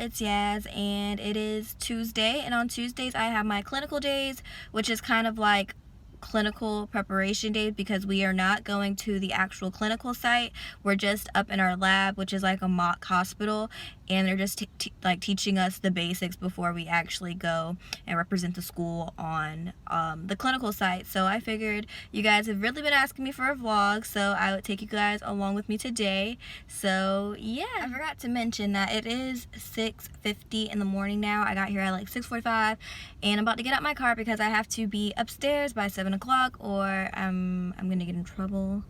it's Yaz, and it is Tuesday, and on Tuesdays I have my clinical days, which is kind of like clinical preparation days because we are not going to the actual clinical site. We're just up in our lab, which is like a mock hospital, and they're just like teaching us the basics before we actually go and represent the school on the clinical site. So I figured you guys have really been asking me for a vlog, so I would take you guys along with me today. So yeah, I forgot to mention that it is 6:50 in the morning now. I got here at like 6:45, and I'm about to get out my car because I have to be upstairs by 7 o'clock or I'm gonna get in trouble.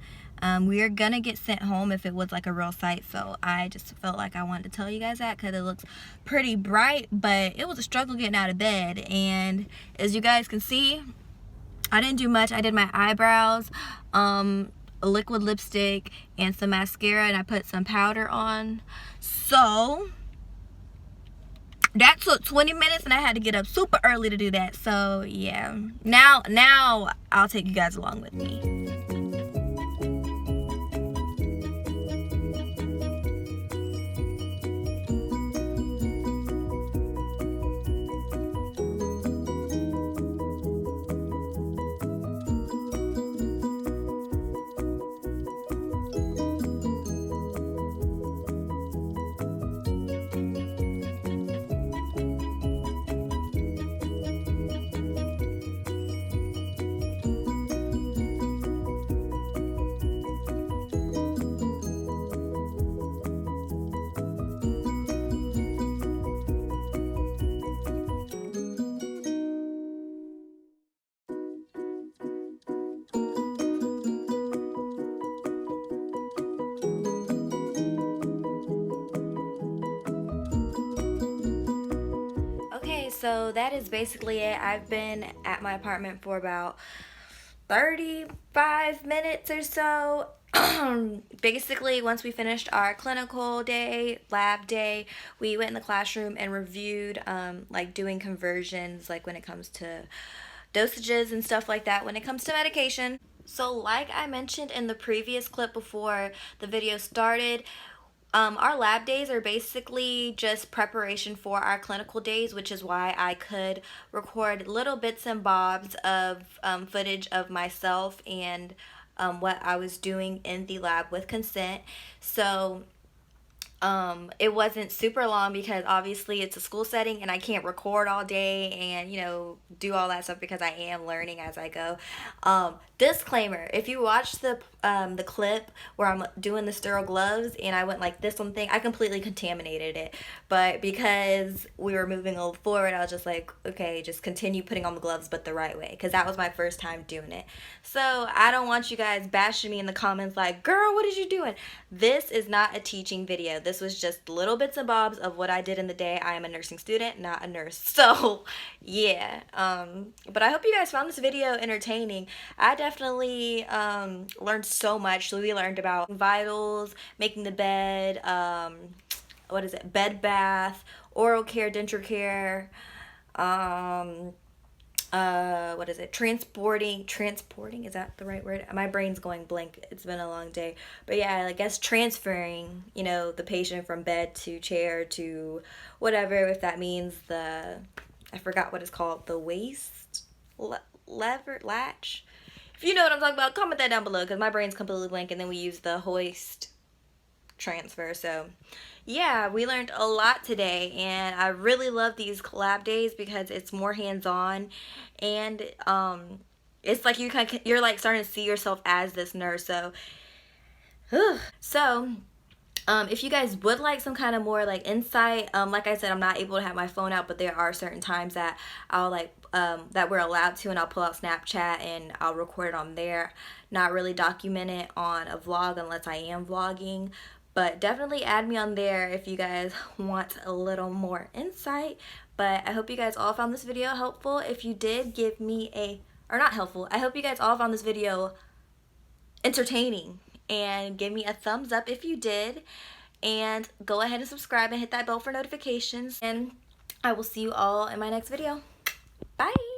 We are gonna get sent home if it was like a real site, so I just felt like I wanted to tell you guys that because it looks pretty bright, but it was a struggle getting out of bed. And as you guys can see, I didn't do much. I did my eyebrows, a liquid lipstick, and some mascara, and I put some powder on. So that took 20 minutes, and I had to get up super early to do that. So yeah, now I'll take you guys along with me. So that is basically it. I've been at my apartment for about 35 minutes or so. Basically, once we finished our clinical day, lab day, we went in the classroom and reviewed like doing conversions, like when it comes to dosages and stuff like that, when it comes to medication. So like I mentioned in the previous clip before the video started, our lab days are basically just preparation for our clinical days, which is why I could record little bits and bobs of footage of myself and what I was doing in the lab with consent. So it wasn't super long because obviously it's a school setting and I can't record all day and, you know, do all that stuff because I am learning as I go. Disclaimer, if you watch the clip where I'm doing the sterile gloves and I went like this one thing, I completely contaminated it. But because we were moving a little forward, I was just like, okay, just continue putting on the gloves but the right way, because that was my first time doing it. So I don't want you guys bashing me in the comments like, girl, what is you doing? This is not a teaching video. This was just little bits and bobs of what I did in the day. I am a nursing student, not a nurse. So yeah, but I hope you guys found this video entertaining. I definitely learned so much. So we learned about vitals, making the bed, what is it, bed bath, oral care, denture care, what is it, transporting, is that the right word? My brain's going blank, it's been a long day. But yeah, I guess transferring, you know, the patient from bed to chair to whatever, if that means the, I forgot what it's called, the waist lever latch. If you know what I'm talking about, comment that down below because my brain's completely blank. And then we use the hoist transfer. So yeah, we learned a lot today, and I really love these lab days because it's more hands-on, and it's like you're like starting to see yourself as this nurse. So if you guys would like some kind of more like insight, like I said, I'm not able to have my phone out, but there are certain times that I'll like that we're allowed to, and I'll pull out Snapchat and I'll record it on there, not really document it on a vlog unless I am vlogging. But definitely add me on there if you guys want a little more insight. But I hope you guys all found this video helpful. If you did, give me a, or not helpful, I hope you guys all found this video entertaining, and give me a thumbs up if you did, and go ahead and subscribe and hit that bell for notifications, and I will see you all in my next video. Bye.